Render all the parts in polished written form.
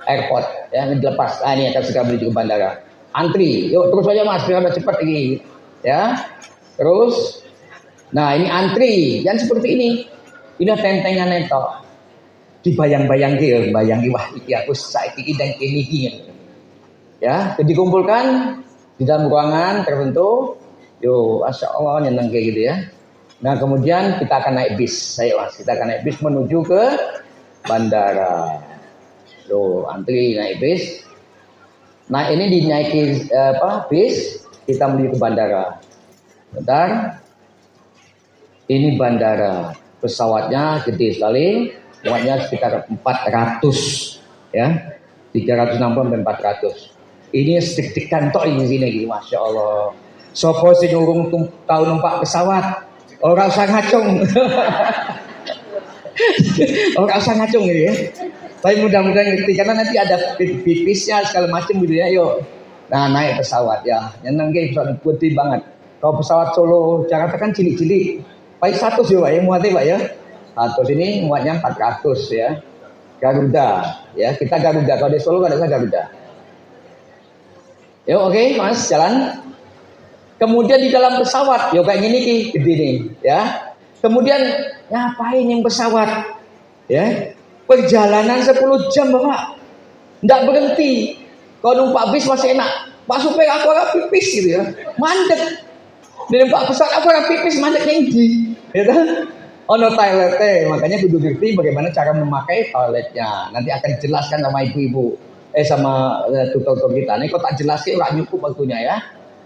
airport ya, dilepas. Ini akan segera menuju ke bandara. Antri, yuk terus aja mas, biar cepat ini ya. Terus, nah ini antri, yang seperti ini. Ini tentengan itu. Dibayang-bayangi, bayangi wah iki aku saiki dan kini. Ya, dikumpulkan di dalam ruangan tertentu. Yo, masya Allah nyeneng kayak gitu ya. Nah kemudian kita akan naik bis, kita akan naik bis menuju ke bandara. Loh, antri naik bis. Nah ini dinaiki bis, kita menuju ke bandara. Bentar. Ini bandara, pesawatnya gede sekali, muatnya sekitar 400, ya, 360 dan 400. Ini sedikit kantor di sini, gitu, masya Allah. Sopo sing urung tau numpak pesawat, orang usah ngacung, orang usah ngacung gitu ya. Tapi mudah-mudahan ngerti karena nanti ada pipisnya segala macam gitu ya. Yuk, nah naik pesawat ya, nyeneng kayak pesawat putih banget. Kalau pesawat Solo Jakarta kan cilik-cilik, paling 100 ya pak ya muatnya pak ya. 100 ini muatnya 400 ya. Garuda ya, kita Garuda. Kalau di Solo kan ada Garuda. Yuk oke, mas jalan. Kemudian di dalam pesawat, yo kayak gini ki, gede nih, ya. Kemudian ngapain yang pesawat, ya? Perjalanan 10 jam bapak, nggak berhenti. Kalau numpak bis masih enak, pak supir aku agak pipis gitu ya, mandek. Di numpak pesawat aku agak pipis mandek tinggi, ya kan? Ono toiletnya, makanya kudu ngerti bagaimana cara memakai toiletnya. Nanti akan dijelaskan sama ibu-ibu, sama tutor kita. Nih kok tak jelasin, orang nyukup waktunya ya.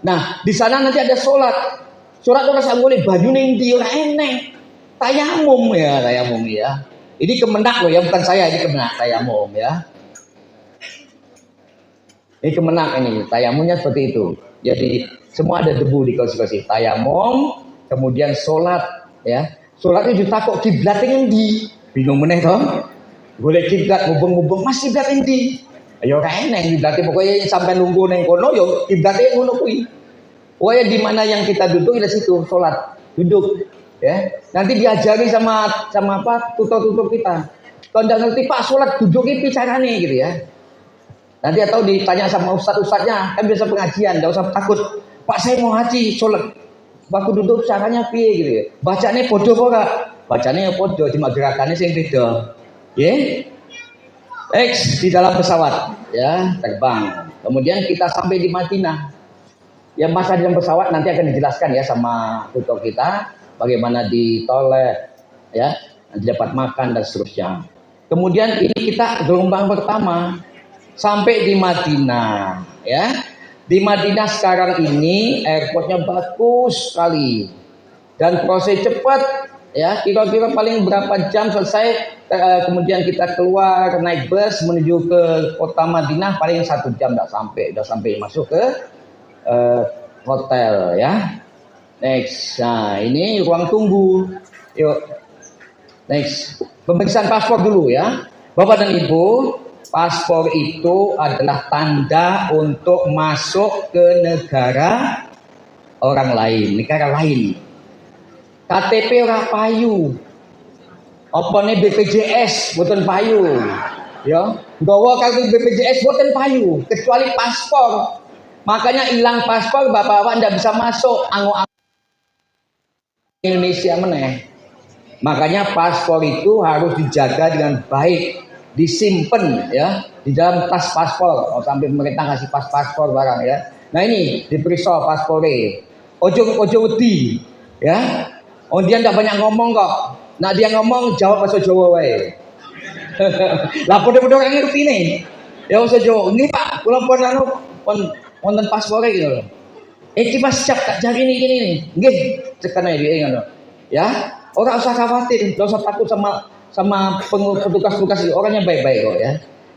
Nah, di sana nanti ada sholat. Sholat orang tak boleh baju nih ora eneng. Tayamum ya, tayamum ya. Ini Kemenak loh ya, bukan saya, ini Kemenak tayamum ya. Ini Kemenak ini, tayamumnya seperti itu. Jadi semua ada debu di kursi-kursi. Tayamum, kemudian sholat ya. Sholat itu takut kiblatnya ngendi. Bingung meneh toh. Boleh kiblat ngubung-ngubung, masih kiblat endi? Ayo kae neng kiblatnya pokoknya sampai nunggu neng kono yo kiblatnya ngono kuwi. Pokoknya di mana yang kita duduk di situ sholat, duduk ya. Nanti diajari sama apa tutor-tutor kita. Kalau nggak ngerti Pak sholat duduk ini caranya gitu ya. Nanti atau ditanya sama ustadz-ustadznya, kan biasa pengajian, nggak usah takut. Pak saya mau haji sholat, waktu duduk caranya piye gitu ya. Bacanya podo kok kak, bacanya podo, cuma gerakannya sing beda. Ya. X di dalam pesawat ya terbang. Kemudian kita sampai di Madinah. Ya masa di dalam pesawat nanti akan dijelaskan ya sama tutor kita bagaimana di toilet ya, nanti dapat makan dan seterusnya. Kemudian ini kita gelombang pertama sampai di Madinah ya. Di Madinah sekarang ini airportnya bagus sekali dan proses cepat ya, kira-kira paling berapa jam selesai. Kemudian kita keluar naik bus menuju ke kota Madinah paling 1 jam udah sampai masuk ke hotel ya. Next, nah ini ruang tunggu. Yuk, next pemeriksaan paspor dulu ya, Bapak dan Ibu. Paspor itu adalah tanda untuk masuk ke negara orang lain, negara lain. KTP ora payu. Apa nih BPJS boten payu. Ya, nggawa kartu BPJS boten payu kecuali paspor. Makanya hilang paspor bapak-bapak ndak bisa masuk Indonesia meneh. Makanya paspor itu harus dijaga dengan baik, disimpan ya di dalam tas paspor. Oh, sampai pemerintah kasih paspor barang ya. Nah ini diperiksa paspornya. Ojo wedi ya. Oh dia ndak banyak ngomong kok. Nah dia ngomong jawab bahasa Jawa wae. Lah podo-podo kan ngerti nih. Ya bahasa Jawa. Nggih Pak, kula pun wonten paspore gitu lho. Iki Mas siap tak jari ini gini nih. Nggih, cekan ae dhewe ngono. Ya, ora usah khawatir, enggak usah takut sama petugas-petugas itu. Orangnya baik-baik kok ya.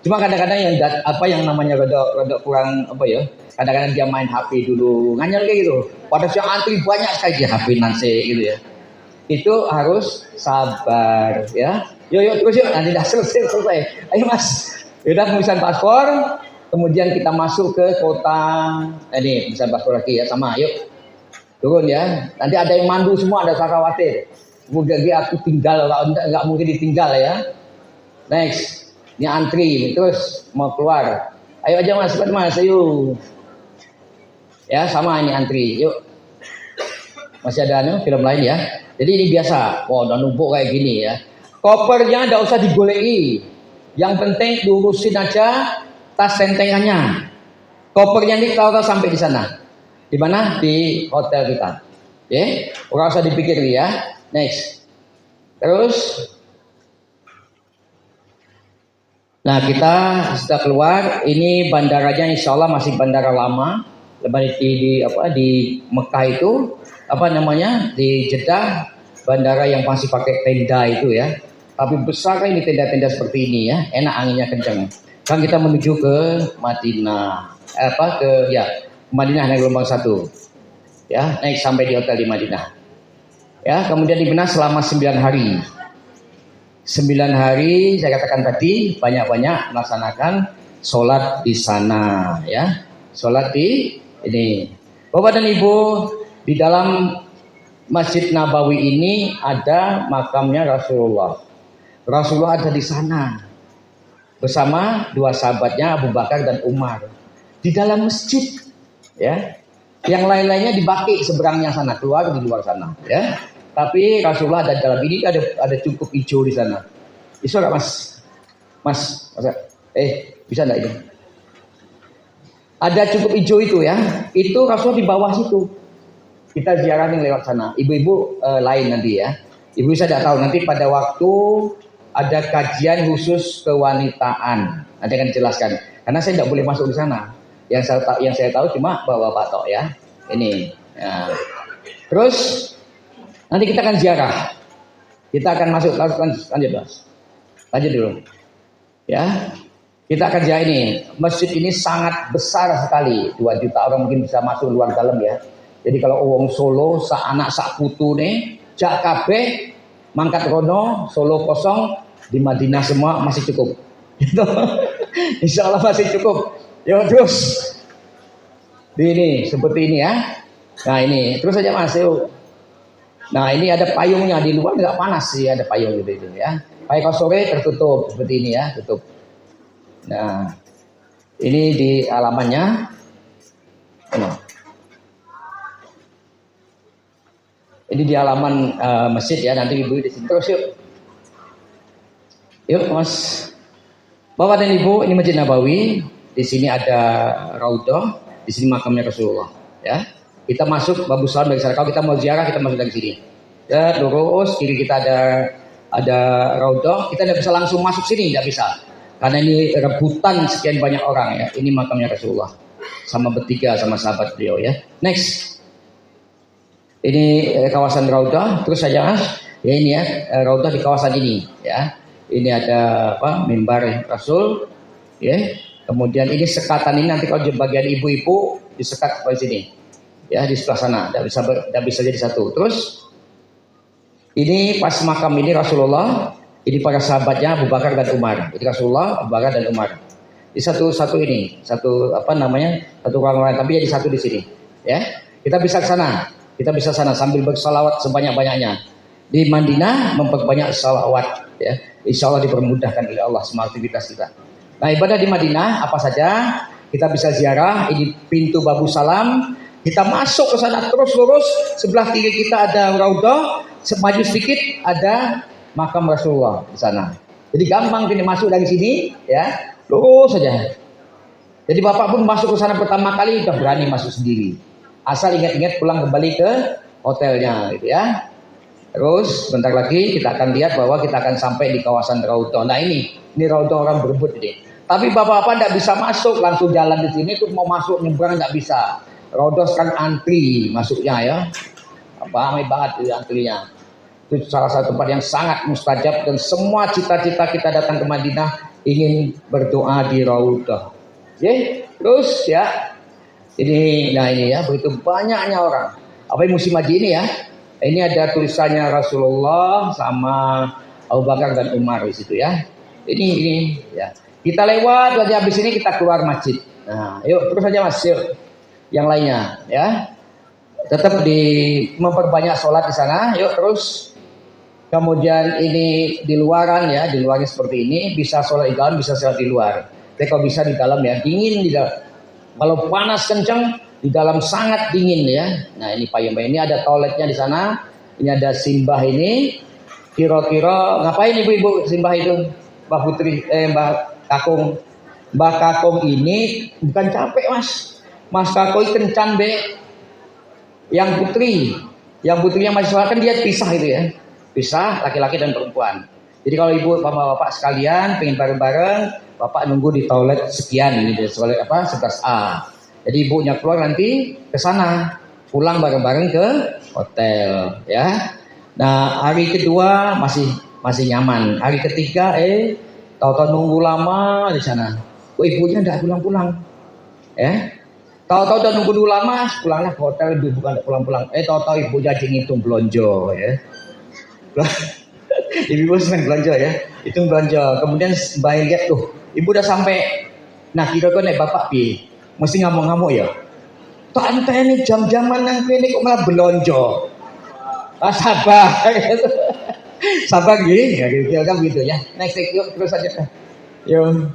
Cuma kadang-kadang yang namanya rada kurang apa ya. Kadang-kadang dia main HP dulu, nganyel kayak gitu. Pada siang antri banyak sekali di HP nanti gitu ya. Itu harus sabar ya. Yuk terus yuk, nanti dah selesai. Ayo Mas, udah pemeriksaan paspor, kemudian kita masuk ke kota. Ini pemeriksaan paspor lagi ya, sama. Yuk turun ya. Nanti ada yang mandu semua, ada usah khawatir. Mungkin aku tinggal, nggak mungkin ditinggal ya. Next, Ini antri terus mau keluar. Ayo aja mas, cepat mas, ayo. Ya sama ini antri, yuk. Masih ada film lain ya. Jadi ini biasa. Wow, udah numpuk kayak gini ya. Kopernya tidak usah digoleki. Yang penting diurusin aja tas sentengannya. Kopernya ini kalau sampai di sana. Di mana? Di hotel kita. Oke, ora usah dipikir ya. Next. Terus nah kita sudah keluar. Ini bandaranya insya Allah masih bandara lama. Di Mekah itu apa namanya, di Jeddah bandara yang masih pakai tenda itu ya. Tapi besar ini tenda-tenda seperti ini ya. Enak, anginnya kencang. Kan kita menuju ke Madinah. Madinah naik gelombang 1. Ya, naik sampai di hotel di Madinah. Ya, kemudian di Madinah selama 9 hari. 9 hari saya katakan tadi banyak-banyak melaksanakan sholat di sana ya. Sholat di ini. Bapak dan Ibu, di dalam Masjid Nabawi ini ada makamnya Rasulullah. Rasulullah ada di sana bersama 2 sahabatnya Abu Bakar dan Umar di dalam masjid ya. Yang lain-lainnya dibaki seberangnya sana, keluar di luar sana ya. Tapi Rasulullah ada di dalam ini, ada cukup hijau di sana. Bisa nggak mas? Bisa nggak ini? Ada cukup hijau itu ya. Itu Rasulullah di bawah situ. Kita ziarah yang lewat sana. Ibu-ibu lain nanti ya. Ibu saya tidak tahu nanti pada waktu ada kajian khusus kewanitaan. Nanti akan dijelaskan. Karena saya tidak boleh masuk di sana. Yang saya tahu cuma Bapak Tok ya. Ini. Ya. Terus nanti kita akan ziarah. Kita akan masuk, lanjut dulu. Ya. Kita akan ziarah ini. Masjid ini sangat besar sekali. 2 juta orang mungkin bisa masuk luar dalam ya. Jadi kalau wong Solo sak anak sak putu nih, jak kabeh mangkat rono, Solo kosong, di Madinah semua masih cukup. Gitu. Insya Allah masih cukup. Yuk terus. Ini seperti ini ya. Nah ini terus saja mas. Yuk. Nah ini ada payungnya, di luar nggak panas sih, ada payung gitu itu ya. Kalau sore tertutup seperti ini ya, tutup. Nah ini di halamannya. Ini di halaman masjid ya, nanti ibu di sini terus yuk. Yuk mas. Bapak dan Ibu, ini Masjid Nabawi. Di sini ada Raudhah, di sini makamnya Rasulullah ya. Kita masuk Babu Salam dari sana. Kalau kita mau ziarah kita masuk dari sini. Ya, lurus kiri kita ada Raudhah. Kita tidak bisa langsung masuk sini, tidak bisa. Karena ini rebutan sekian banyak orang ya. Ini makamnya Rasulullah sama bertiga sama sahabat beliau ya. Next. Ini kawasan Raudhah. Terus saja mas. Ya ini ya, Raudhah di kawasan ini ya. Ini ada mimbar Rasul ya. Kemudian ini sekatan ini nanti kalau di bagian ibu-ibu disekat di sini. Ya di sebelah sana, tidak bisa jadi satu. Terus ini pas makam ini Rasulullah, ini para sahabatnya Abu Bakar dan Umar. Jadi Rasulullah, Abu Bakar dan Umar. Di satu ini, satu orang-orang, tapi jadi satu di sini. Ya, kita bisa ke sana, sambil bersalawat sebanyak-banyaknya. Di Madinah memperbanyak salawat, ya. Insya Allah dipermudahkan oleh Allah semua aktivitas kita. Nah ibadah di Madinah apa saja kita bisa ziarah. Ini pintu Babu Salam. Kita masuk ke sana terus lurus. Sebelah kiri kita ada Raudhah. Maju sedikit ada makam Rasulullah di sana. Jadi gampang ini masuk dari sini, ya lurus saja. Jadi bapak pun masuk ke sana pertama kali udah berani masuk sendiri. Asal ingat-ingat pulang kembali ke hotelnya, gitu ya. Terus bentar lagi kita akan lihat bahwa kita akan sampai di kawasan Raudhah. Nah ini Raudhah orang berebut ini. Tapi bapak-bapak tidak bisa masuk langsung jalan di sini. Terus mau masuk nyebrang tidak bisa. Raudhah sekarang antri masuknya ya. Ramai banget itu antrinya. Itu salah satu tempat yang sangat mustajab dan semua cita-cita kita datang ke Madinah ingin berdoa di Raudhah. Oke, terus ya. Ini ya begitu banyaknya orang. Apa yang musim haji ini ya? Ini ada tulisannya Rasulullah sama Abu Bakar dan Umar di situ ya. Ini ya. Kita lewat aja habis ini kita keluar masjid. Nah, yuk terus aja Mas, yuk. Yang lainnya ya. Tetap memperbanyak sholat di sana. Yuk terus. Kemudian ini di luaran ya, di luarnya seperti ini, bisa sholat di dalam, bisa sholat di luar. Tapi kalau bisa di dalam ya, dingin di dalam. Kalau panas kencang, di dalam sangat dingin ya. Nah ini payung-payung ini ada toiletnya di sana. Ini ada simbah ini. Kira-kira ngapain ibu-ibu simbah itu? Mbak Putri, Mbak Kakung. Mbak Kakung ini bukan capek mas. Mas Kakung kencan be. Yang putrinya masih sholat kan dia pisah itu ya. Pisah laki-laki dan perempuan. Jadi kalau ibu bapak sekalian pengen bareng-bareng, bapak nunggu di toilet sekian ini di toilet apa 11A. Jadi ibunya keluar nanti ke sana, pulang bareng-bareng ke hotel ya. Nah, hari kedua masih nyaman. Hari ketiga tahu-tahu nunggu lama di sana. Oh, ibunya enggak pulang-pulang. Ya. Tahu-tahu udah nunggu dulu lama, pulanglah ke hotel, ibu bukan pulang-pulang. Tahu-tahu ibunya ngitung belanja ya. Ibu senang belanja ya, itu belanja. Kemudian bayar lihat tuh, ibu udah sampai. Nah kira-kira nih bapak pi, mesti ngamuk-ngamuk ya. Tak entah ini jam-jaman nang ini kok malah belanja. Sabar, sabar gini, ya kira-kira gitu ya. Next yuk terus aja. Yuk.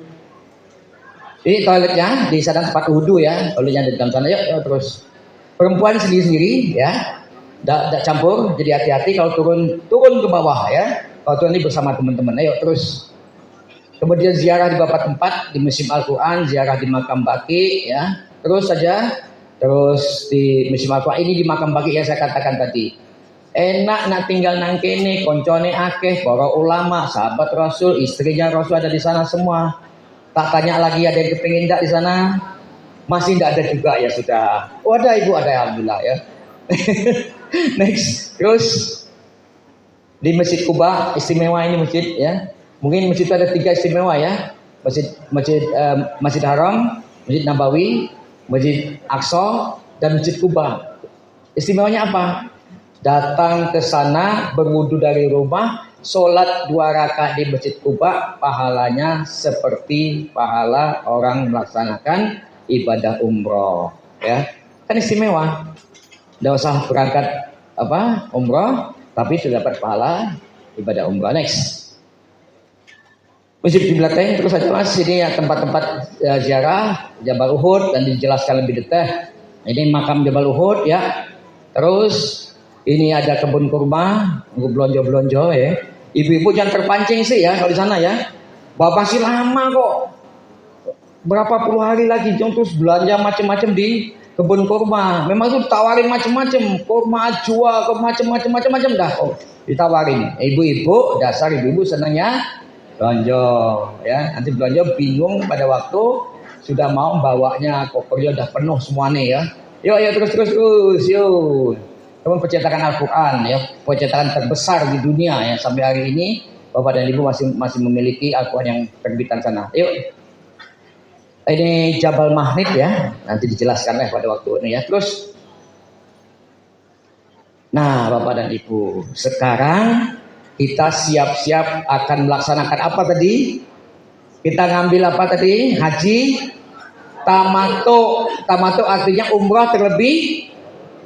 Ini toiletnya di sana tempat wudhu ya, toiletnya di dalam sana. Yuk terus. Perempuan sendiri-sendiri ya. Tidak campur, jadi hati-hati kalau turun ke bawah ya. Kalau turun ini bersama teman-teman. Ayo terus. Kemudian ziarah di beberapa tempat di musim Al-Quran, ziarah di makam baki ya. Terus saja. Terus di musim Al-Quran ini di makam baki yang saya katakan tadi. Enak nak tinggal nang kene, koncone akeh, para ulama, sahabat Rasul, istrinya Rasul ada di sana semua. Tak tanya lagi ada yang kepingin enggak di sana? Masih enggak ada juga ya sudah. Oh ada ibu, ada alhamdulillah ya. Next, terus di Masjid Kuba istimewa ini masjid ya. Mungkin masjid itu ada 3 istimewa ya. Masjid Haram, Masjid Nabawi, Masjid Aqsa dan Masjid Kuba. Istimewanya apa? Datang ke sana berwudu dari rumah, sholat 2 rakaat di Masjid Kuba, pahalanya seperti pahala orang melaksanakan ibadah umroh ya. Kan istimewa. Tidak usah berangkat umroh, tapi sudah dapat pahala ibadah umroh. Next, Masjid Qiblatain terus saja mas. Ini ya tempat-tempat ziarah Jabal Uhud dan dijelaskan lebih detail. Ini makam Jabal Uhud ya. Terus ini ada kebun kurma, belonjo ya. Ibu-ibu jangan terpancing sih ya kalau di sana ya. Bapak sih lama kok. Berapa puluh hari lagi terus belanja macam-macam di kebun kurma. Memang itu ditawarin macam-macam, kurma ajwa, macam-macam dah. Oh, ditawarin. Ibu-ibu, dasar ibu-ibu senangnya belanja ya. Nanti belanja bingung pada waktu sudah mau bawanya kopernya udah penuh semuanya ya. Yuk terus yuk. Teman percetakan Al-Quran ya, percetakan terbesar di dunia ya sampai hari ini. Bapak dan Ibu masih memiliki Al-Quran yang terbitan sana. Yuk. Ini Jabal Mahnid ya, nanti dijelaskan pada waktu ini ya. Terus, nah Bapak dan Ibu, sekarang kita siap-siap akan melaksanakan apa tadi? Kita ngambil apa tadi? Haji Tamato. Tamato artinya umrah terlebih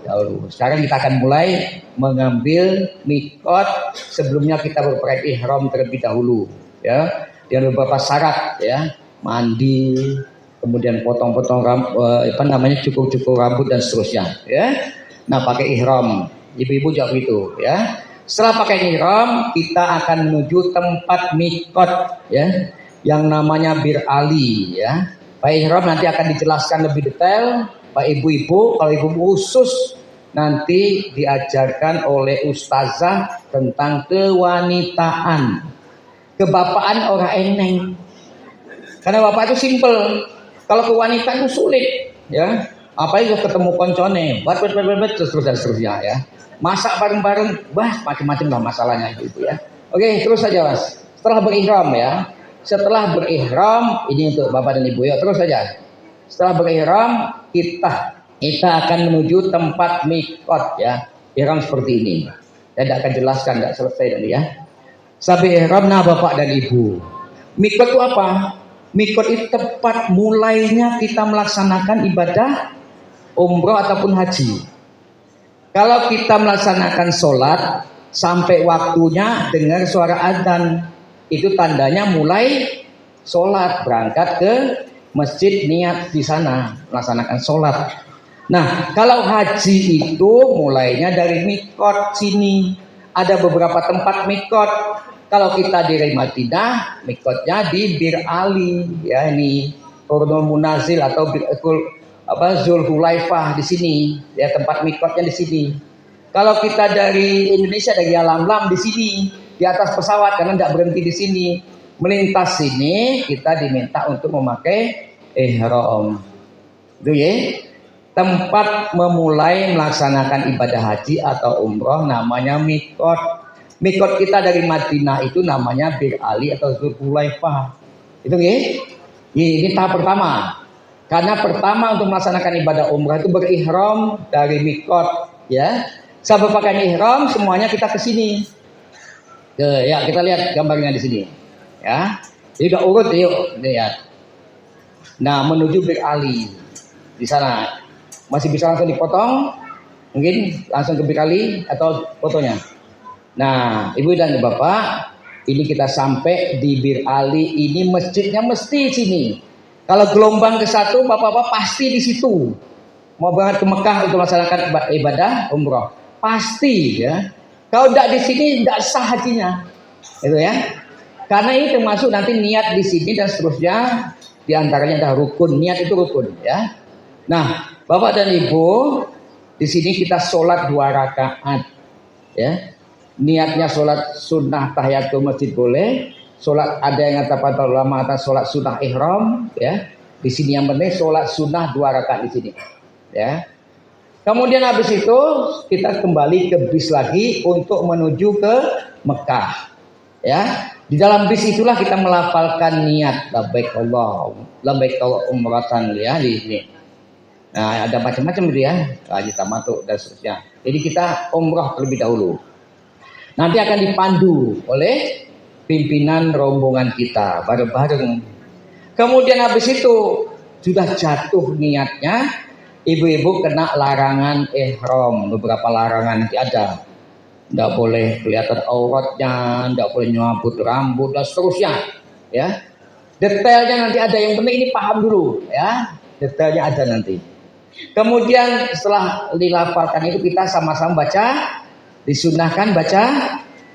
dahulu. Sekarang kita akan mulai mengambil mikot. Sebelumnya kita berpergian ihram terlebih dahulu ya. Dengan beberapa syarat ya. Mandi, kemudian potong-potong cukur-cukur rambut dan seterusnya ya. Nah, pakai ihram. Ibu-ibu juga begitu ya. Setelah pakai ihram, kita akan menuju tempat mikot ya, yang namanya Bir Ali ya. Pak ihram nanti akan dijelaskan lebih detail. Pak ibu-ibu, kalau ibu khusus nanti diajarkan oleh ustazah tentang kewanitaan. Kebapaan orang eneng. Karena bapak itu simple. Kalau kewanitaan itu sulit, ya. Apalagi ketemu koncone, terus dan seterusnya ya. Masak bareng-bareng, macam-macam lah masalahnya itu ya. Oke, terus saja mas. Setelah berihram ya. Setelah berihram, ini untuk bapak dan ibu ya. Terus saja. Setelah berihram, kita akan menuju tempat mikot ya. Ihram seperti ini. Saya tidak akan jelaskan, tidak selesai tadi ya. Sampai ihram, nah bapak dan ibu. Mikot itu apa? Mikot itu tepat mulainya kita melaksanakan ibadah umroh ataupun haji. Kalau kita melaksanakan sholat sampai waktunya dengar suara adzan. Itu tandanya mulai sholat, berangkat ke masjid, niat di sana melaksanakan sholat. Nah, kalau haji itu mulainya dari mikot sini. Ada beberapa tempat mikot. Kalau kita di Madinah, mikotnya di Bir Ali, ya ini Qurnul Munazil atau Zulhulaifah di sini, ya tempat mikotnya di sini. Kalau kita dari Indonesia, dari Yalamlam di sini, di atas pesawat karena tidak berhenti di sini, melintas sini kita diminta untuk memakai ihram. Itu ya. Tempat memulai melaksanakan ibadah haji atau umroh namanya mikot. Mikot kita dari Madinah itu namanya Bir Ali atau Zulhulaifah. Itu ya. Ini tahap pertama. Karena pertama untuk melaksanakan ibadah umrah itu berihram dari mikot, ya. Sampai pakai ihram semuanya kita ke sini. Ya, kita lihat gambarnya di sini. Ya. Jadi udah urut yuk, lihat. Nah, menuju Bir Ali. Di sana masih bisa langsung dipotong? Mungkin langsung ke Bir Ali atau fotonya. Nah, Ibu dan Bapak, ini kita sampai di Bir Ali, ini masjidnya mesti sini. Kalau gelombang ke-1, Bapak-bapak pasti di situ. Mau berangkat ke Mekah untuk melaksanakan ibadah umroh, pasti ya. Kalau tidak di sini tidak sah hajinya. Itu ya. Karena ini termasuk nanti niat di sini dan seterusnya, di antaranya ada rukun, niat itu rukun ya. Nah, Bapak dan Ibu, di sini kita sholat 2 rakaat ya. Niatnya sholat sunnah tahiyatul masjid boleh. Sholat, ada yang kata ulama atas sholat sunnah ihram ya. Di sini yang penting sholat sunnah 2 rakaat di sini ya. Kemudian habis itu kita kembali ke bis lagi untuk menuju ke Mekah ya. Di dalam bis itulah kita melafalkan niat labbaik Allah umratan ya di sini. Nah, ada macam-macam gitu ya, haji tamattu dan seterusnya. Jadi kita umrah terlebih dahulu. Nanti akan dipandu oleh pimpinan rombongan kita bareng-bareng. Kemudian habis itu sudah jatuh niatnya, ibu-ibu kena larangan ihram. Beberapa larangan nanti ada. Tidak boleh kelihatan auratnya, tidak boleh nyabut rambut dan seterusnya. Ya, detailnya nanti ada. Yang penting ini paham dulu, ya. Detailnya ada nanti. Kemudian setelah dilafalkan itu kita sama-sama baca, disunahkan baca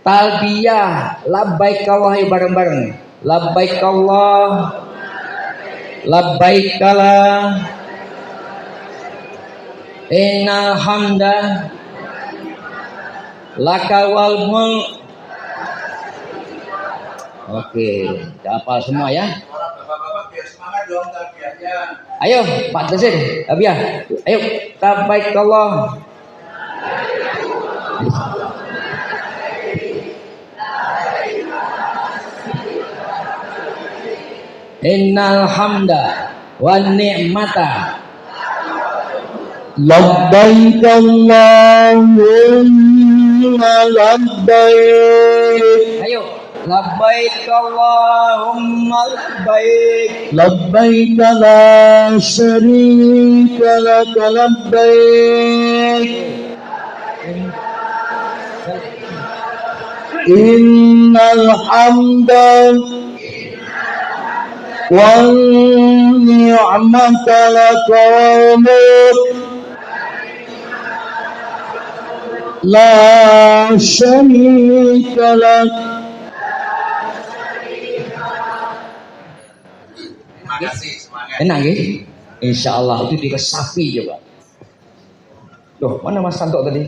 talbiyah, labbaik Allah bareng-bareng. Labbaik Allah, labbaik kala, innal hamda laka wal mulk. Oke, hafal semua ya. Ayo Pak Tasir, Abiyah. Ayo, labbaik Allah. Innal hamda wan ni'mata labbaik Allahumma labbaik. Ayo, labbaik Allahumma labbaik. Labbaik la syarika lak labbaik. Innal hamda wan ni'mata lak wal mulk la syarika lak. Enak ya? Insya Allah itu diresapi coba. Loh, mana Mas Santo tadi?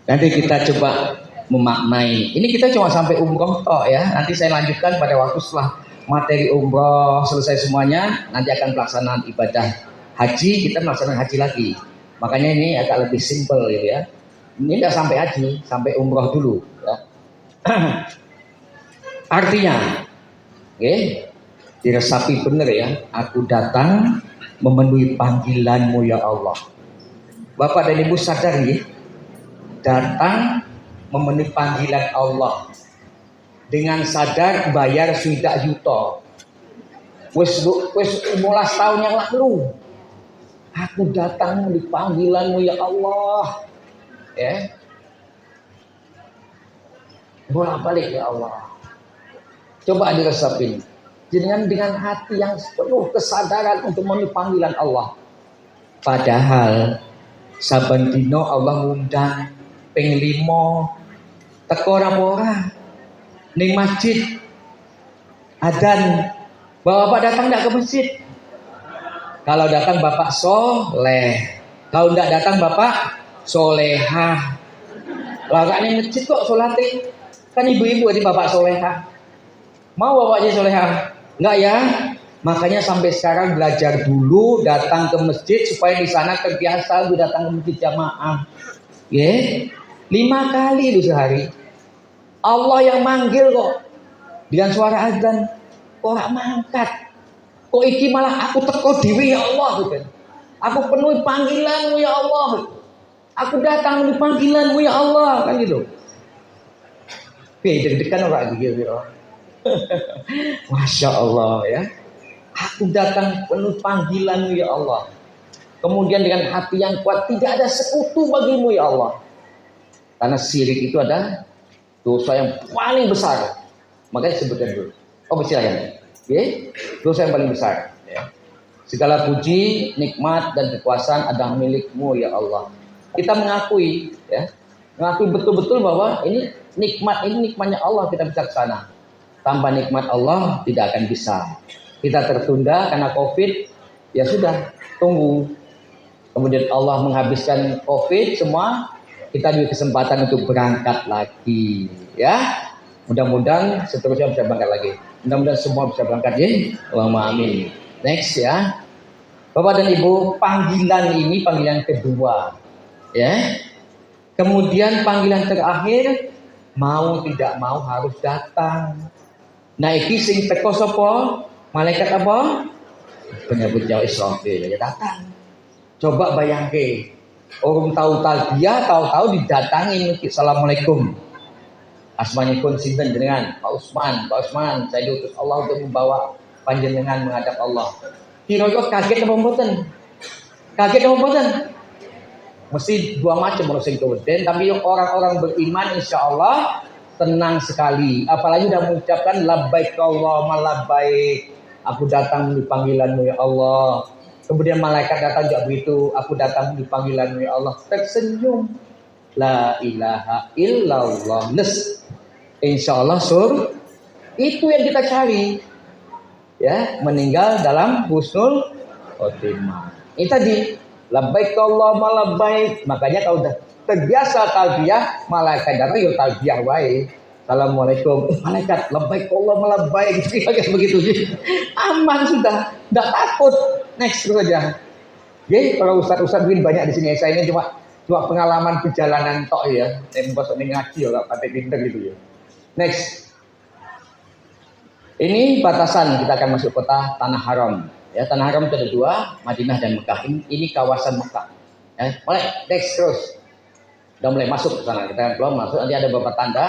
Nanti kita coba memaknai. Ini kita cuma sampai umroh toh ya. Nanti saya lanjutkan pada waktu setelah materi umroh selesai semuanya. Nanti akan pelaksanaan ibadah haji, kita melaksanakan haji lagi. Makanya ini agak lebih simpel gitu ya. Ini nggak sampai haji, sampai umroh dulu. Ya. Artinya, diresapi bener ya. Aku datang memenuhi panggilanmu ya Allah. Bapak dan Ibu sadar ya, datang memenuhi panggilan Allah dengan sadar bayar sudah juta. Wes 15 tahun yang lalu. Aku datang di panggilanmu ya Allah. Ya. Bolak-balik ya Allah. Coba diresapin. Dengan hati yang penuh kesadaran untuk memenuhi panggilan Allah. Padahal saben dino Allah ngundang ping 5 teko ora ning masjid adzan. Bapak datang enggak ke masjid? Kalau datang Bapak soleh. Kalau enggak datang Bapak solehah. Lah gak ning masjid kok salate. Kan ibu-ibu ini Bapak solehah. Mau bapaknya solehah? Enggak ya? Makanya sampai sekarang belajar dulu datang ke masjid supaya di sana terbiasa lu datang ke masjid jamaah. Ya, 5 kali lu sehari. Allah yang manggil kok dengan suara azan. Kok gak mangkat? Kok iki malah aku teko dhewe ya Allah gitu. Aku penuhi panggilanmu ya Allah. Aku datang di panggilanmu ya Allah kan gitu. Deg-degan ora gitu. Masya Allah ya. Aku datang penuh panggilanmu ya Allah. Kemudian dengan hati yang kuat, tidak ada sekutu bagimu ya Allah. Karena syirik itu ada dosa yang paling besar. Makanya sebutkan dulu. Oh silahkan. Okay? Dosa yang paling besar ya. Segala puji, nikmat dan kekuasaan adalah milikmu ya Allah. Kita mengakui ya. Mengakui betul-betul bahwa ini nikmatnya Allah, kita bisa ke sana. Tanpa nikmat Allah tidak akan bisa. Kita tertunda karena COVID, ya sudah, tunggu. Kemudian Allah menghabiskan COVID semua, kita diberi kesempatan untuk berangkat lagi, ya. Mudah-mudahan seterusnya bisa berangkat lagi. Mudah-mudahan semua bisa berangkat ya. Allahumma amin. Next ya. Bapak dan Ibu, panggilan ini panggilan kedua, ya. Kemudian panggilan terakhir, mau tidak mau harus datang. Nah iki sing teko sapa? Malaikat apa? Penyambut jauh Israfil ya datang. Coba bayangke, orang tahu talbiyah, tahu-tahu didatangi assalamualaikum. Asmanipun sinten jenengan? Pak Usman, saya diutus Allah untuk membawa panjenengan menghadap Allah. Kira-kira kaget apa mboten? Kaget apa mboten? Mesti dua macam menurut sing keweden, tapi orang-orang beriman insya Allah tenang sekali. Apalagi sudah mengucapkan labbaik Allahumma labbaik. Aku datang di panggilanmu ya Allah. Kemudian malaikat datang juga begitu. Aku datang di panggilanmu ya Allah. Tersenyum. La ilaha illallah. Insya Allah itu yang kita cari. Ya, meninggal dalam husnul khotimah. Ini tadi labbaik Allahumma labbaik. Makanya kalau udah terbiasa talbiyah, malaikat datang ya talbiyah wae. Assalamualaikum. Malaikat labbaik Allahumma labbaik. Kayak begitu sih. Aman sudah, enggak takut. Next terus aja. Jadi kalau ustaz-ustaz mungkin banyak di sini. Saya ini cuma pengalaman perjalanan tok ya. Nembos ini ngaji ya, enggak pakai pinter gitu ya. Next. Ini batasan kita akan masuk kota Tanah Haram. Ya, Tanah Haram itu ada 2, Madinah dan Mekah. Ini kawasan Mekah. Ya, mulai next terus. Udah mulai masuk ke sana. Kita akan keluar masuk. Nanti ada beberapa tanda.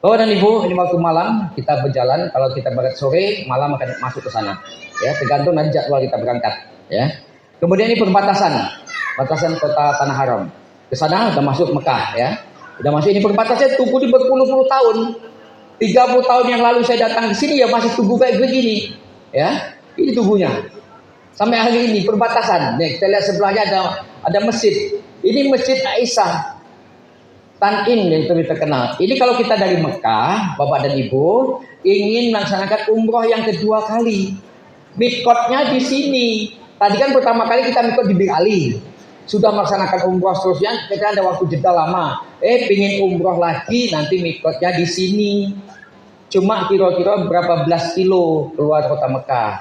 Bapak dan Ibu, ini waktu malam kita berjalan. Kalau kita berangkat sore, malam akan masuk ke sana. Ya, tergantung nanti jadwal kita berangkat. Ya. Kemudian ini perbatasan, batasan kota Tanah Haram. Ke sana udah masuk Mekah. Ya, udah masuk. Ini perbatasan tunggu di berpuluh-puluh tahun. 30 tahun yang lalu saya datang ke sini ya masih tubuh kayak begini. Ya, ini tubuhnya. Sampai hari ini perbatasan. Nih, kita lihat sebelahnya ada masjid. Ini Masjid Aisyah. Tan'im yang terkenal. Ini kalau kita dari Mekah, Bapak dan Ibu, ingin melaksanakan umroh yang kedua kali. Mikotnya di sini. Tadi kan pertama kali kita mikot di Bir Ali. Sudah melaksanakan umroh seterusnya, kita ada waktu jeda lama. Pingin umroh lagi, nanti mikotnya di sini. Cuma kira-kira berapa belas kilo keluar kota Mekah.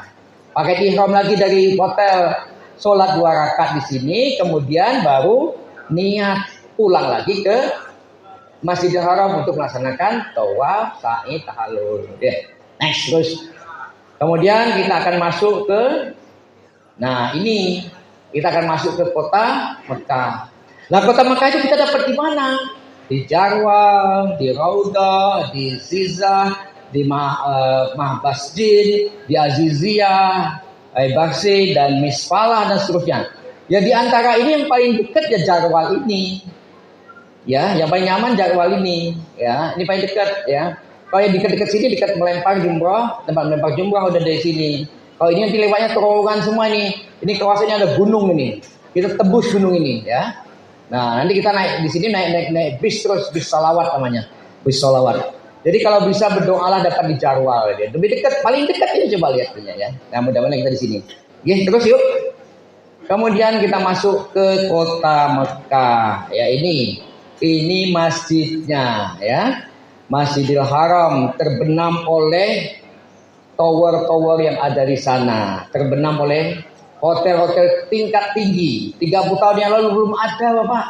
Pakai ihram lagi dari hotel, sholat 2 rakaat di sini, kemudian baru niat pulang lagi ke Masjidil Haram untuk melaksanakan tawaf, sa'i, tahallul. Next terus. Kemudian kita akan masuk ke, nah ini kita akan masuk ke kota Mekah. Nah kota Mekah itu kita dapat di mana? Di Jarwah, di Raudah, di Sizah, di Mahbasjid, di Aziziyah, Barsi dan Misfalah dan seterusnya. Ya di antara ini yang paling dekat ya Jarwal ini. Ya, yang paling nyaman Jarwal ini. Ya, ini paling dekat ya. Kalau yang dekat-dekat sini dekat melempar jumroh, tempat melempar jumroh udah dari sini. Kalau ini nanti lewatnya terowongan semua nih. Ini kawasannya ada gunung ini. Kita tebus gunung ini ya. Nah, nanti kita naik di sini naik bis terus, bis salawat namanya. Bis salawat. Jadi kalau bisa berdoalah dapat di Jarwal ya. Lebih dekat, paling dekat ini coba lihat ya. Nah, mudah-mudahan kita di sini. Oke, terus yuk. Kemudian kita masuk ke kota Mekah. Ya ini masjidnya ya. Masjidil Haram terbenam oleh tower-tower yang ada di sana. Terbenam oleh hotel-hotel tingkat tinggi. 30 tahun yang lalu belum ada, Bapak.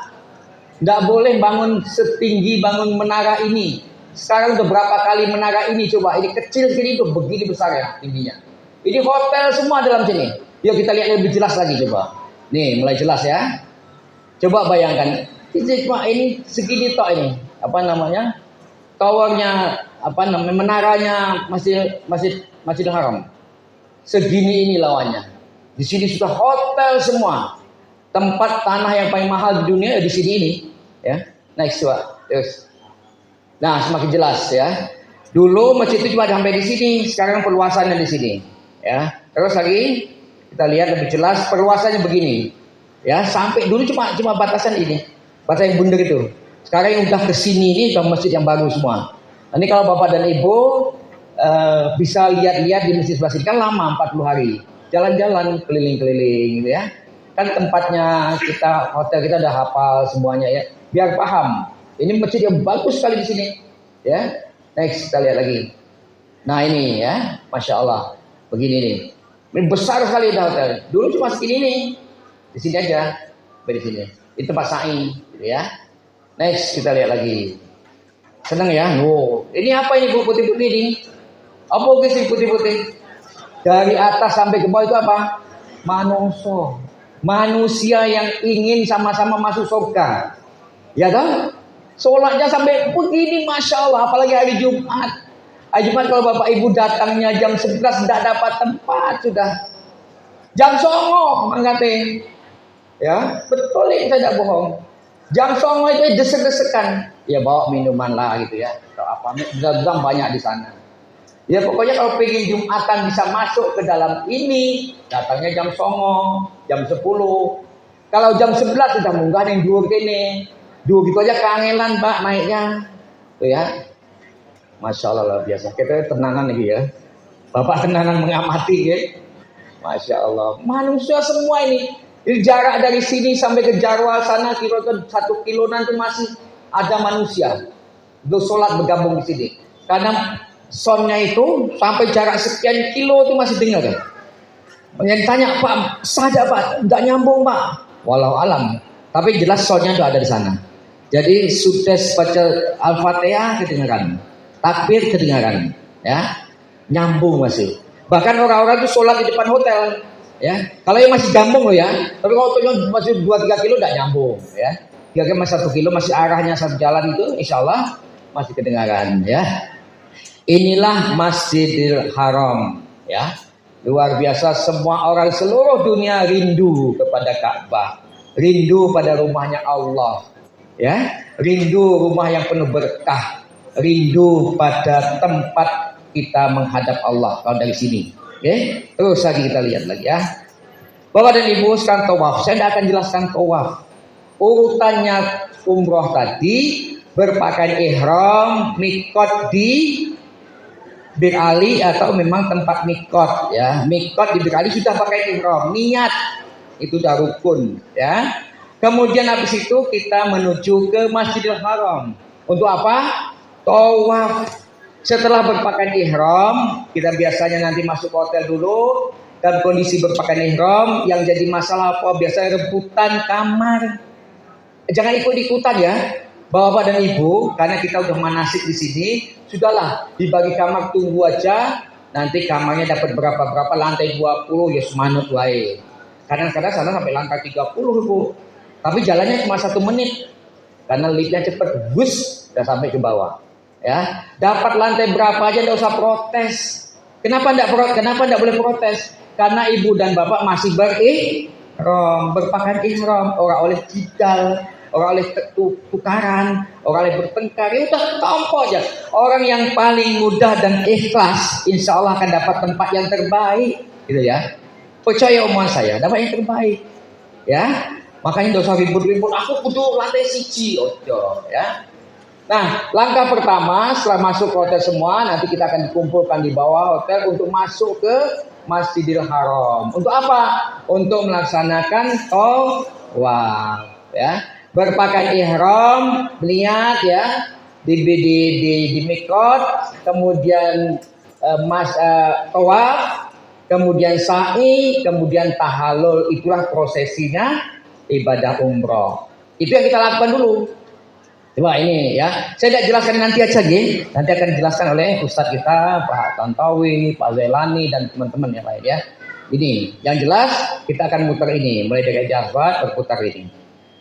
Tidak boleh bangun setinggi bangun menara ini. Sekarang udah berapa kali menara ini coba. Ini kecil segini tuh begini besar ya tingginya. Ini hotel semua dalam sini. Yuk kita lihat lebih jelas lagi coba. Nih mulai jelas ya. Coba bayangkan. Ini segini tok ini. Apa namanya? Towernya, menaranya Masjidil Haram. Segini ini lawannya. Di sini sudah hotel semua. Tempat tanah yang paling mahal di dunia di sini ini. Ya. Next coba. Terus. Nah semakin jelas ya. Dulu masjid itu cuma sampai di sini. Sekarang perluasannya di sini. Ya. Terus lagi kita lihat lebih jelas perluasannya begini. Ya, sampai dulu cuma batasan ini. Batasan yang bundar itu. Sekarang yang udah ke sini ini udah masjid yang baru semua. Nanti kalau Bapak dan Ibu bisa lihat-lihat di masjid sebelah sini kan lama 40 hari. Jalan-jalan keliling-keliling gitu ya. Kan tempatnya kita hotel kita udah hafal semuanya ya. Biar paham. Ini masjid yang bagus sekali di sini. Ya. Next kita lihat lagi. Nah ini ya, Masya Allah. Begini nih. Ini besar sekali hotel. Dulu cuma segini nih. Di sini aja. Di sini. Itu tempat sa'i gitu ya. Next kita lihat lagi. Senang ya? Oh, ini apa ini putih-putih ini? Apa sih putih-putih? Dari atas sampai ke bawah itu apa? Manusia yang ingin sama-sama masuk surga. Ya kan? Sholatnya sampai begini, Masya Allah. Apalagi hari Jumat. Hari Jumat kalau Bapak Ibu datangnya jam 11 tidak dapat tempat sudah. Jam 09 mangkate. Ya, betul ini saya tidak bohong. Jam 09 itu desek-desekan. Ya bawa minuman lah gitu ya. Atau apa? Dagang banyak di sana. Ya pokoknya kalau pengen Jumatan bisa masuk ke dalam ini, datangnya jam 09, jam 10. Kalau jam 11 sudah munggah yang dhuwur kene. Dhuwur gitu aja kangelan Pak naiknya. Tuh ya. Masya Allah luar biasa. Kita tenangan lagi ya. Bapak tenangan mengamati ya. Masya Allah. Manusia semua ini. Jarak dari sini sampai ke Jarwal sana kira-kira 1 kilo nanti masih ada manusia. Itu sholat bergabung di sini. Karena soundnya itu sampai jarak sekian kilo itu masih dengar kan. Yang ditanya Pak, saja Pak, tidak nyambung Pak. Walau alam. Tapi jelas soundnya itu ada di sana. Jadi sudah baca Al-Fatihah kedengaran. Takbir kedengaran. Ya, nyambung masih. Bahkan orang-orang itu sholat di depan hotel. Ya, kalau yang masih jambung loh ya. Tapi kalau masih 2-3 kilo tidak nyambung ya. Kira-kira masih 1 kilo masih arahnya satu jalan itu, insya Allah masih kedengaran ya. Inilah Masjidil Haram ya. Luar biasa, semua orang seluruh dunia rindu kepada Ka'bah. Rindu pada rumahnya Allah ya. Rindu rumah yang penuh berkah. Rindu pada tempat kita menghadap Allah kalau dari sini. Oke, terus lagi kita lihat lagi ya. Bapak dan Ibu sekarang tawaf. Saya tidak akan jelaskan tawaf. Urutannya umroh tadi berpakaian ihram, mikot di Bir Ali atau memang tempat mikot ya. Mikot di Bir Ali sudah pakai ihram, niat itu sudah rukun ya. Kemudian habis itu kita menuju ke Masjidil Haram. Untuk apa? Tawaf. Setelah berpakaian ihram, kita biasanya nanti masuk hotel dulu dan kondisi berpakaian ihram. Yang jadi masalah apa? Biasanya rebutan kamar. Jangan ikut-ikutan ya, Bapak dan Ibu, karena kita udah manasik di sini. Sudahlah, dibagi kamar tunggu aja. Nanti kamarnya dapat berapa lantai 20 ya semanut wae. Kadang-kadang sana sampai lantai 30 Bu. Tapi jalannya cuma 1 menit. Karena liftnya cepet, bus udah sampai ke bawah. Ya, dapat lantai berapa aja tidak usah protes. Kenapa tidak boleh protes? Karena ibu dan bapak masih berpakaian ihram, orang oleh jidal, orang oleh tukaran, orang oleh bertengkar, ya udah tompo aja. Orang yang paling mudah dan ikhlas, insya Allah akan dapat tempat yang terbaik, gitu ya. Percaya omongan saya, dapat yang terbaik, ya. Makanya dosa ribut-ribut, aku kudu lantai siji, ojo, ya. Nah, langkah pertama setelah masuk ke hotel semua, nanti kita akan dikumpulkan di bawah hotel untuk masuk ke Masjidil Haram. Untuk apa? Untuk melaksanakan tawaf, ya. Berpakaian ihram, niat ya, di mikot, kemudian tawaf, kemudian sa'i, kemudian tahallul. Itulah prosesinya ibadah umroh. Itu yang kita lakukan dulu. Coba ini ya, saya tidak jelaskan nanti aja gini. Nanti akan dijelaskan oleh Ustadz kita, Pak Tantowi, Pak Zailani dan teman-teman yang lain ya. Ini, yang jelas kita akan muter ini, mulai dari Jafar berputar ini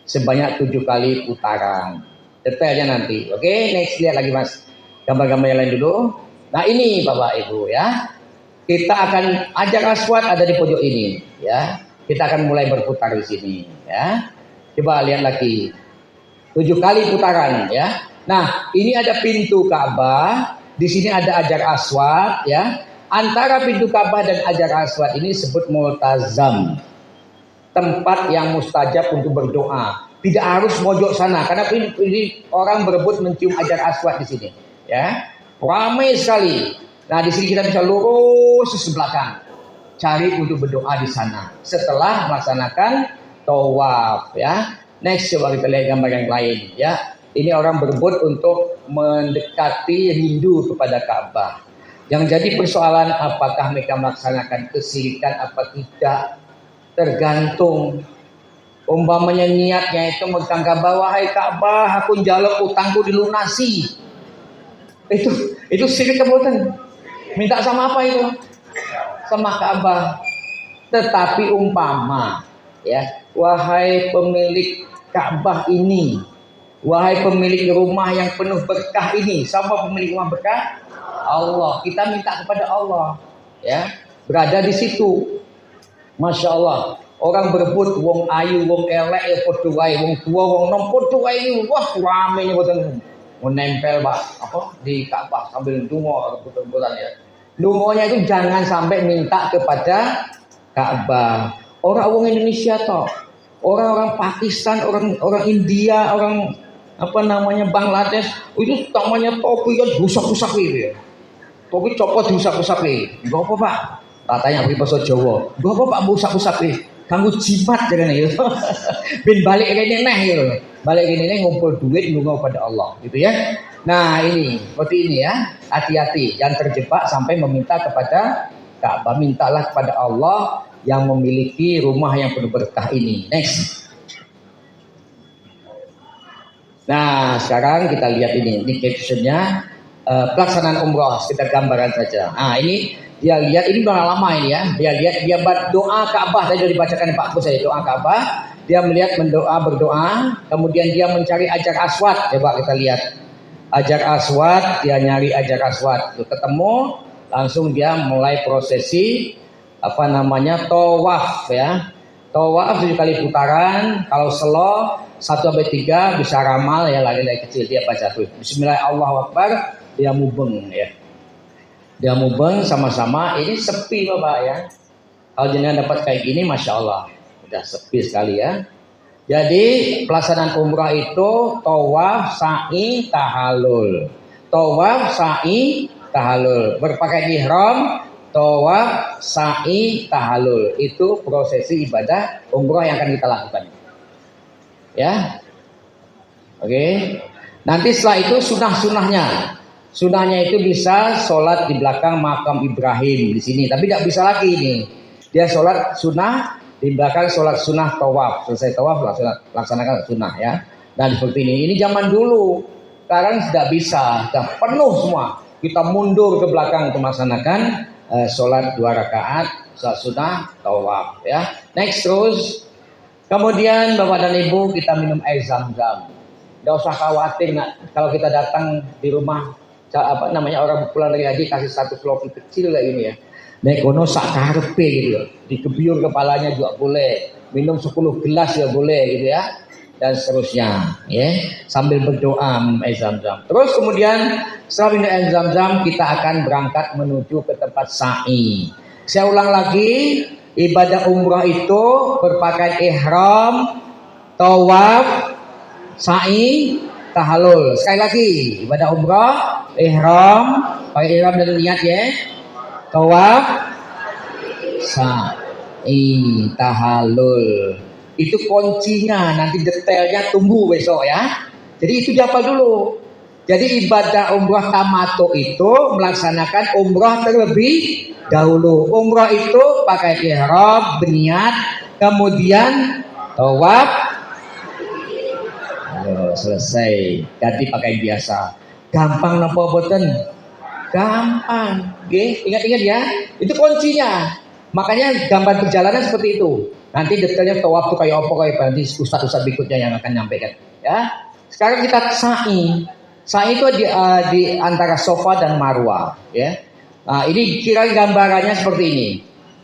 sebanyak 7 kali putaran. Detailnya nanti. Oke, next lihat lagi Mas. Gambar-gambar yang lain dulu. Nah ini Bapak Ibu ya, kita akan Hajar Aswad ada di pojok ini ya. Kita akan mulai berputar di sini ya. Coba lihat lagi. 7 kali putaran ya. Nah, ini ada pintu Ka'bah, di sini ada Hajar Aswad ya. Antara pintu Ka'bah dan Hajar Aswad ini disebut multazam. Tempat yang mustajab untuk berdoa. Tidak harus mojok sana karena ini orang berebut mencium Hajar Aswad di sini ya. Ramai sekali. Nah, di sini kita bisa lurus ke belakang. Cari untuk berdoa di sana setelah melaksanakan tawaf ya. Next coba kita lihat gambar yang lain ya. Ini orang berebut untuk mendekati rindu kepada Ka'bah. Yang jadi persoalan apakah mereka melaksanakan kesyirikan apa tidak, tergantung. Umpamanya niatnya itu megang Ka'bah, wahai Ka'bah, aku njaluk utangku dilunasi. Itu syirik kebuatan. Minta sama apa itu? Sama Ka'bah. Tetapi umpama ya, wahai pemilik Ka'bah ini, wahai pemilik rumah yang penuh berkah ini, siapa pemilik rumah berkah? Allah. Kita minta kepada Allah, ya, berada di situ. Masya Allah. Orang berebut, wong ayu, wong elek, ya podo wae, wong tua, wong nom podo wae. Wah, ramenya boten menempel Pak, apa di Ka'bah sambil dungo rebut-rebutan ya. Dungonya itu jangan sampai minta kepada Ka'bah. Orang Indonesia toh. Orang-orang Pakistan, orang India, orang apa namanya Bangladesh, itu namanya topi kan rusak-rusak itu ya. Topi copot rusak-rusak itu. Enggak apa Pak? Katanya beri bahasa Jawa. Enggak apa Pak rusak-rusak itu. Kanggo jimat jangan itu. Bin balik kene neh gitu. Balik kene neh ngumpul duit ndonga pada Allah gitu ya. Nah, ini seperti ini ya. Hati-hati jangan terjebak sampai meminta kepada Ka'bah. Mintalah kepada Allah yang memiliki rumah yang penuh berkah ini. Next. Nah, sekarang kita lihat ini captionnya pelaksanaan umroh. Kita gambarkan saja. Nah, ini dia lihat ini udah lama ini ya. Dia lihat dia doa Ka'bah tadi sudah dibacakan Pak Bos saya doa Ka'bah. Dia melihat berdoa, kemudian dia mencari Hajar Aswad. Coba kita lihat. Hajar Aswad, dia nyari Hajar Aswad. Ketemu, langsung dia mulai prosesi apa namanya tawaf ya. Tawaf 7 kali putaran. Kalau selo 1-3 bisa ramal ya, lari dari kecil dia baca tuh. Bismillahirrahmanirrahim. Dia mubeng ya. Dia mubeng sama-sama. Ini sepi Bapak ya. Kalau jenengan dapat kayak gini Masya Allah. Udah sepi sekali ya. Jadi pelaksanaan umrah itu tawaf, sa'i, tahallul. Tawaf, sa'i, tahallul. Berpakaian ihram, tawaf, sa'i, tahallul. Itu prosesi ibadah umrah yang akan kita lakukan. Ya. Oke. Nanti setelah itu sunah-sunahnya. Sunahnya itu bisa sholat di belakang makam Ibrahim di sini. Tapi tidak bisa lagi ini. Dia sholat sunah di belakang sholat sunah tawaf. Selesai tawaf laksanakan sunah ya. Dan seperti ini. Ini zaman dulu. Sekarang tidak bisa. Sudah penuh semua. Kita mundur ke belakang untuk melaksanakan sholat 2 rakaat, sholat sunah tawaf ya. Next terus. Kemudian Bapak dan Ibu kita minum air zam-zam. Tidak usah khawatir kalau kita datang di rumah apa namanya orang pulang dari haji kasih 1 klopi kecil kayak ini ya. Nek kono sak karepe gitu. Dikebiur kepalanya juga boleh. minum 10 gelas ya boleh gitu ya, dan seterusnya ya, sambil berdoa minum air zam-zam. Terus kemudian setelah minum air zam-zam kita akan berangkat menuju ke tempat sa'i. Saya ulang lagi, ibadah umrah itu berpakaian ihram, tawaf, sa'i, tahallul. Sekali lagi, ibadah umrah ihram, pakai ihram dan niat ya, tawaf, sa'i, tahallul. Itu kuncinya, nanti detailnya tunggu besok ya. Jadi itu dihafal dulu. Jadi ibadah umrah tamattu itu melaksanakan umrah terlebih dahulu. Umrah itu pakai ihram, berniat, kemudian tawaf, selesai. Ganti pakai biasa. Gampang napa boten? Gampang. Nggih, ingat-ingat ya. Itu kuncinya. Makanya gambar perjalanan seperti itu. Nanti detailnya tawaf itu kayak apa, kayak nanti ustaz-ustaz berikutnya yang akan nyampaikan. Ya. Sekarang kita sa'i. Sa'i itu di antara Safa dan Marwah. Ya. Nah, ini kira gambarannya seperti ini.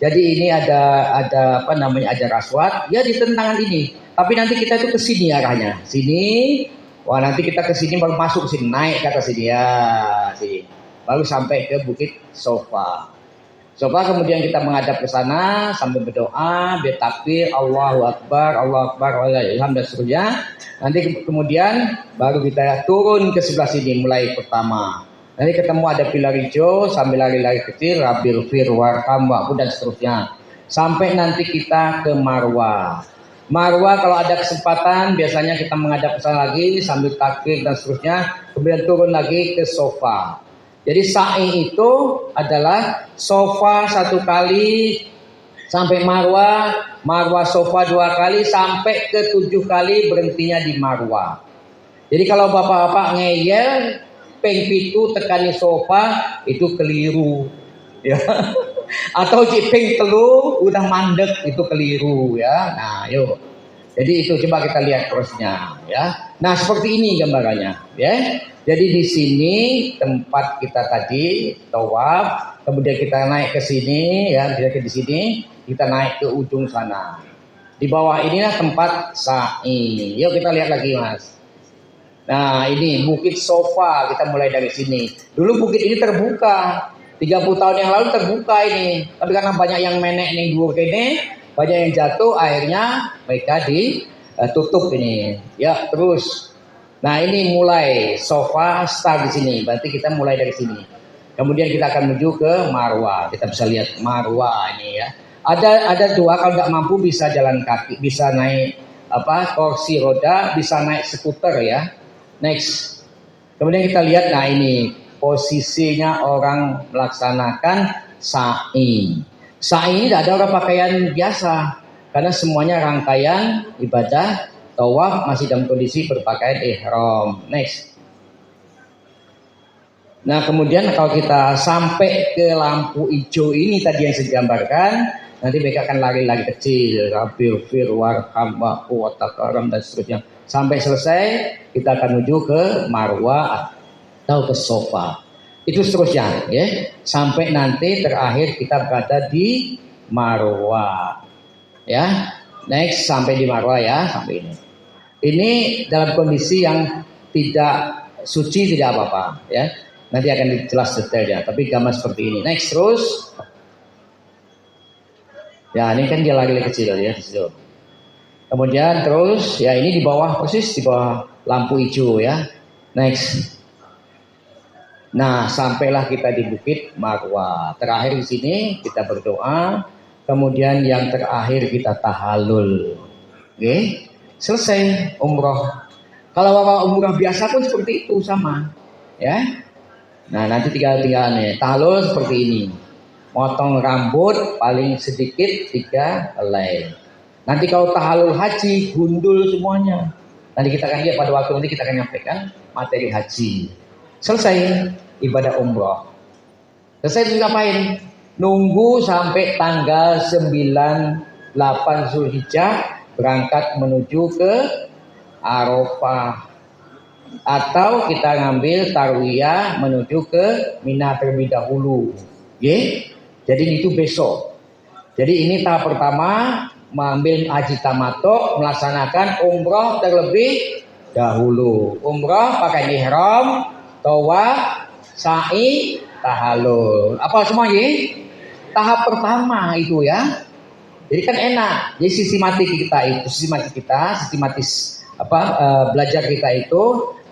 Jadi ini ada apa namanya, ajar aswad. Ya di tentangan ini. Tapi nanti kita itu ke sini arahnya. Sini. Wah nanti kita ke sini baru masuk ke sini, naik ke atas sini ya, sini. Baru sampai ke Bukit Safa. Coba kemudian kita menghadap ke sana sambil berdoa, bertakbir, Allahu Akbar, Alhamdulillah, dan seterusnya. Nanti kemudian baru kita turun ke sebelah sini mulai pertama. Nanti ketemu ada pilar hijau sambil lari-lari kecil, Rabbil Fir, Warham, Wa'fu, dan seterusnya. Sampai nanti kita ke Marwah. Marwah kalau ada kesempatan biasanya kita menghadap ke sana lagi sambil takbir dan seterusnya. Kemudian turun lagi ke Safa. Jadi sa'i itu adalah Safa 1 kali sampai Marwah, Marwah Safa 2 kali sampai ke 7 kali berhentinya di Marwah. Jadi kalau bapak-bapak ngeyel ping 7 tekani Safa itu keliru ya. Atau ping 3 udah mandek itu keliru ya. Nah, yuk. Jadi itu coba kita lihat terusnya ya. Nah, seperti ini gambarannya ya. Jadi di sini tempat kita tadi tawaf, kemudian kita naik ke sini ya, di sini kita naik ke ujung sana. Di bawah inilah tempat sa'i. Yuk kita lihat lagi Mas. Nah, ini Bukit Safa, kita mulai dari sini. Dulu bukit ini terbuka. 30 tahun yang lalu terbuka ini. Tapi karena banyak yang menek ning dhuwur kene, banyak yang jatuh, akhirnya mereka ditutup ini. Ya, terus. Nah ini mulai Safa start di sini, berarti kita mulai dari sini. Kemudian kita akan menuju ke Marwah. Kita bisa lihat Marwah ini ya. Ada 2 kalau nggak mampu bisa jalan kaki, bisa naik kursi roda, bisa naik skuter ya. Next. Kemudian kita lihat, nah ini posisinya orang melaksanakan sa'i. Sa'i ini tidak ada orang pakaian biasa, karena semuanya rangkaian ibadah. Tawaf masih dalam kondisi berpakaian ihram. Next. Nah kemudian kalau kita sampai ke lampu hijau ini tadi yang saya gambarkan, nanti mereka akan lari-lari kecil, Rabbil Fir, Warham, Wa'fu, Watakaram, dan seterusnya. Sampai selesai kita akan menuju ke Marwah atau ke Safa. Itu seterusnya ya. Sampai nanti terakhir kita berada di Marwah. Ya. Next sampai di Marwah ya, sampai ini. Ini dalam kondisi yang tidak suci, tidak apa-apa ya. Nanti akan dijelas detailnya, tapi gambar seperti ini. Next terus. Ya, ini kan dia lagi kecil ya di situ. Kemudian terus ya ini di bawah, persis di bawah lampu hijau ya. Next. Nah, sampailah kita di Bukit Marwah. Terakhir di sini kita berdoa, kemudian yang terakhir kita tahallul. Oke? Selesai umroh. Kalau umroh biasa pun seperti itu sama, ya. Nah nanti tinggal nih tahallul seperti ini. Motong rambut paling sedikit 3 helai. Nanti kalau tahallul haji gundul semuanya. Nanti kita akan lihat pada waktu nanti kita akan nyampaikan materi haji. Selesai ibadah umroh. Selesai itu ngapain? Nunggu sampai tanggal 9, 8 Zulhijjah. Berangkat menuju ke Arafah, atau kita ngambil tarwiyah menuju ke Mina terlebih dahulu. Jadi itu besok. Jadi ini tahap pertama, mengambil haji tamattu, melaksanakan umroh terlebih dahulu. Umroh pakai ihram, tawaf, sa'i, tahallul. Apa semua ya? Tahap pertama itu ya. Jadi kan enak. Jadi sistematis belajar kita itu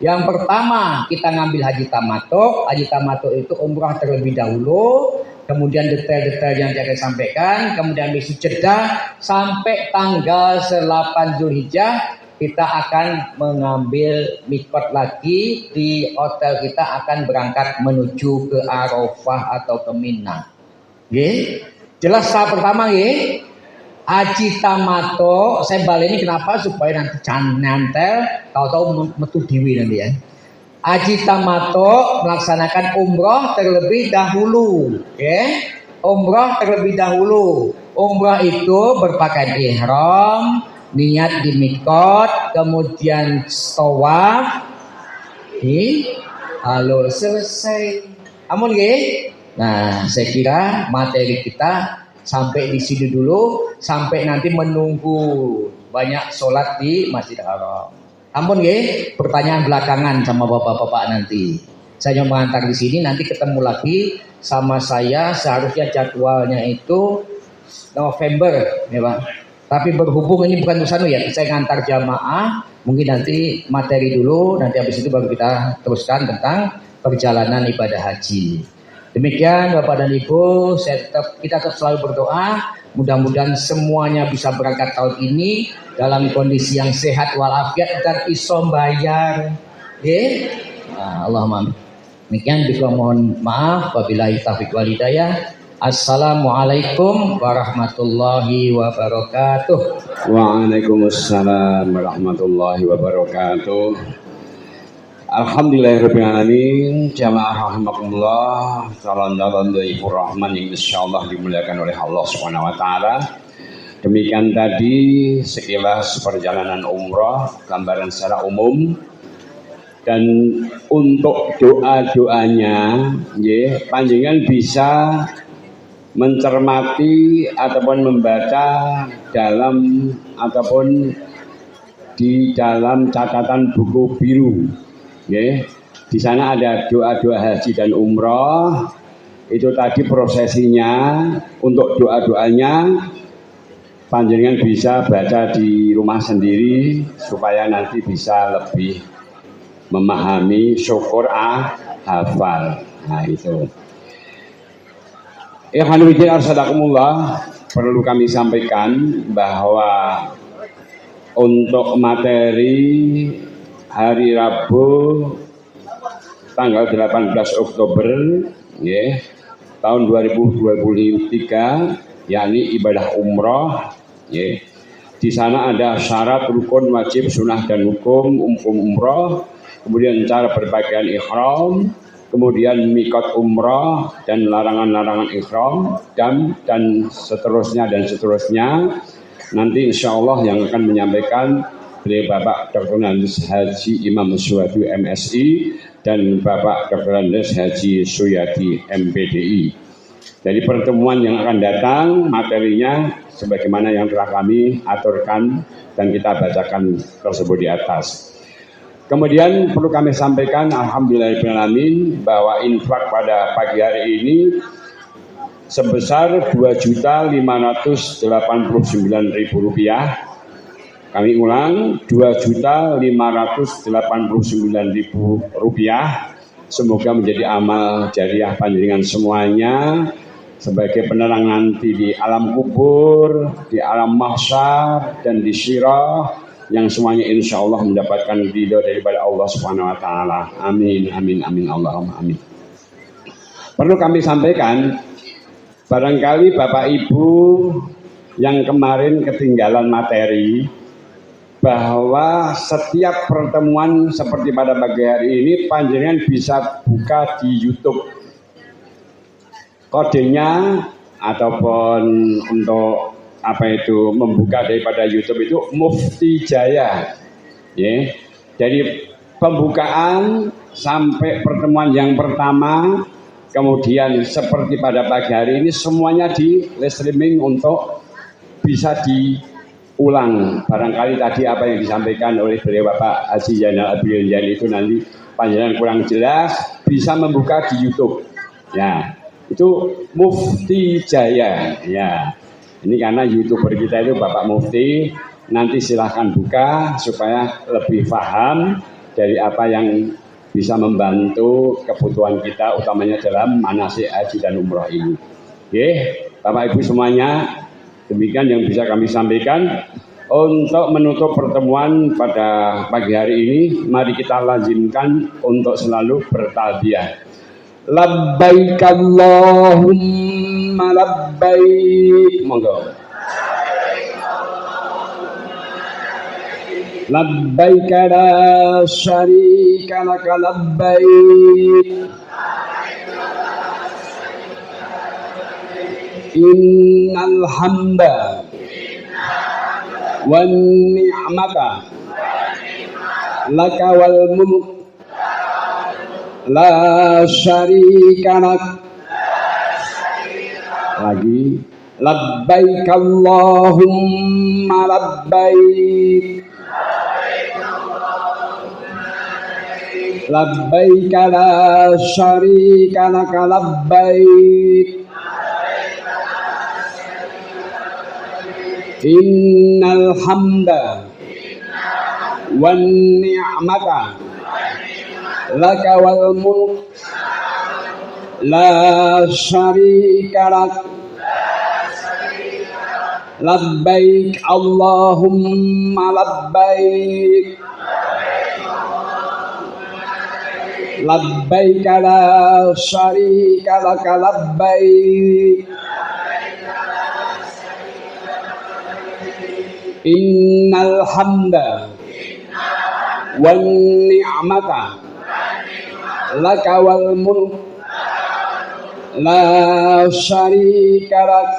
yang pertama kita ngambil haji tamattu. Haji tamattu itu umrah terlebih dahulu, kemudian detail-detail yang saya sampaikan, kemudian besok jeda sampai tanggal 8 Zulhijjah kita akan mengambil mikot lagi di hotel, kita akan berangkat menuju ke Arafah atau ke Mina. Nggih. Jelas tahap pertama nggih. Haji tamattu, saya balik ini kenapa supaya nanti nyantel, tahu-tahu metu dewi nanti ya. Haji tamattu melaksanakan umroh terlebih dahulu, ya. Umroh terlebih dahulu. Umroh itu berpakaian ihram, niat di mikot, kemudian tawaf, lalu selesai. Amun nggih. Nah, saya kira materi kita sampai di sini dulu, sampai nanti menunggu banyak sholat di Masjid Haram. Ampun nggih, pertanyaan belakangan sama bapak-bapak nanti. Saya mengantar di sini, nanti ketemu lagi sama saya. Seharusnya jadwalnya itu November, ya Pak. Tapi berhubung ini bukan urusan ya, saya ngantar jamaah. Mungkin nanti materi dulu, nanti habis itu baru kita teruskan tentang perjalanan ibadah haji. Demikian Bapak dan Ibu, kita tetap selalu berdoa, mudah-mudahan semuanya bisa berangkat tahun ini dalam kondisi yang sehat walafiat dan iso bayar. Allahumma amin. Demikian, bila mohon maaf, wabillahi taufiq wal hidayah. Assalamualaikum warahmatullahi wabarakatuh. Waalaikumsalam warahmatullahi wabarakatuh. Alhamdulillahirrahmanirrahim. Jamaah rahimakumullah, calon-calon dhaifur rahman yang insyaallah dimuliakan oleh Allah Subhanahu wa taala. Demikian tadi sekilas perjalanan umrah, gambaran secara umum. Dan untuk doa-doanya, panjenengan bisa mencermati ataupun membaca dalam ataupun di dalam catatan buku biru. Di sana ada doa-doa haji dan umroh. Itu tadi prosesinya. Untuk doa-doanya panjenengan bisa baca di rumah sendiri supaya nanti bisa lebih memahami, syukur hafal. Nah itu. Ikhwan fillah arsadakumullah, perlu kami sampaikan bahwa untuk materi hari Rabu tanggal 18 Oktober tahun 2023, yakni ibadah umroh. Di sana ada syarat, rukun, wajib, sunnah dan hukum umroh, kemudian cara berpakaian ihram, kemudian mikot umroh dan larangan-larangan ihram dan seterusnya dan seterusnya. Nanti insya Allah yang akan menyampaikan beliau Bapak Dr. Andes Haji Imam Suwadu MSI dan Bapak Dr. Andes Haji Suyadi MPDI. Dari pertemuan yang akan datang, materinya sebagaimana yang telah kami aturkan dan kita bacakan tersebut di atas. Kemudian perlu kami sampaikan, alhamdulillahirrahmanirrahim, bahwa infak pada pagi hari ini sebesar Rp2.589.000. Kami ulang, Rp2.589.000. Semoga menjadi amal jariah panjenengan semuanya sebagai penerang nanti di alam kubur, di alam mahsyar dan di syirah, yang semuanya insya Allah mendapatkan ridho daripada Allah Subhanahu wa taala. Amin amin amin Allahumma amin. Perlu kami sampaikan, barangkali Bapak Ibu yang kemarin ketinggalan materi, bahwa setiap pertemuan seperti pada pagi hari ini panjenengan bisa buka di YouTube. Kodenya ataupun untuk membuka daripada YouTube itu Mufti Jaya. Jadi pembukaan sampai pertemuan yang pertama, kemudian seperti pada pagi hari ini semuanya di live streaming untuk bisa diulang. Barangkali tadi apa yang disampaikan oleh beliau Bapak Haji Zainal Abidin itu nanti panjenengan kurang jelas, bisa membuka di YouTube. Ya, itu Mufti Jaya. Ya, ini karena YouTuber kita itu Bapak Mufti. Nanti silahkan buka supaya lebih paham dari apa yang bisa membantu kebutuhan kita, utamanya dalam manasik haji dan umroh ini. Oke, Bapak Ibu semuanya, demikian yang bisa kami sampaikan. Untuk menutup pertemuan pada pagi hari ini, mari kita lazimkan untuk selalu bertalbiyah. Labbaik Allahumma labbaik. Monggo. Labbaik la syarika laka labbaik. Innal hamda wan ni'mata laka wal mulk la syarika lak. Lagi labbaik Allahumma labbaik. Labbaik la syarika laka labbaik. Innal hamda wan ni'mata laka wal mulk la syarika lak. Labbaik Allahumma labbaik. Labbaik la syarika laka labbaik. Innal hamda wan ni'mata laka wal mulk la syarika lak.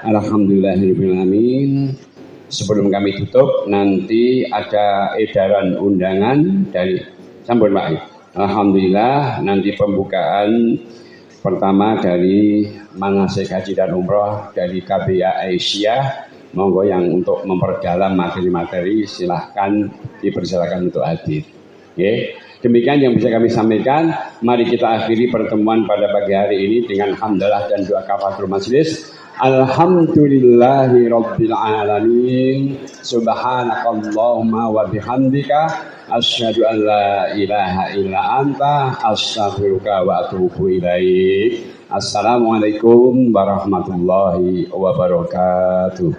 Alhamdulillahirabbil alamin. Sebelum kami tutup, nanti ada edaran undangan dari sampun Pak. Alhamdulillah, nanti pembukaan pertama dari manasik haji dan umroh dari KBA Aisyah. Monggo yang untuk memperdalam materi-materi silahkan dipersilakan untuk hadir. Okay. Demikian yang bisa kami sampaikan. Mari kita akhiri pertemuan pada pagi hari ini dengan hamdalah dan doa kafaratul majelis. Alhamdulillahi rabbil alamin. Subhanakallahumma wa bihamdika asyhadu an la ilaha illa anta astaghfiruka wa atubu ilaik. Assalamualaikum warahmatullahi wabarakatuh.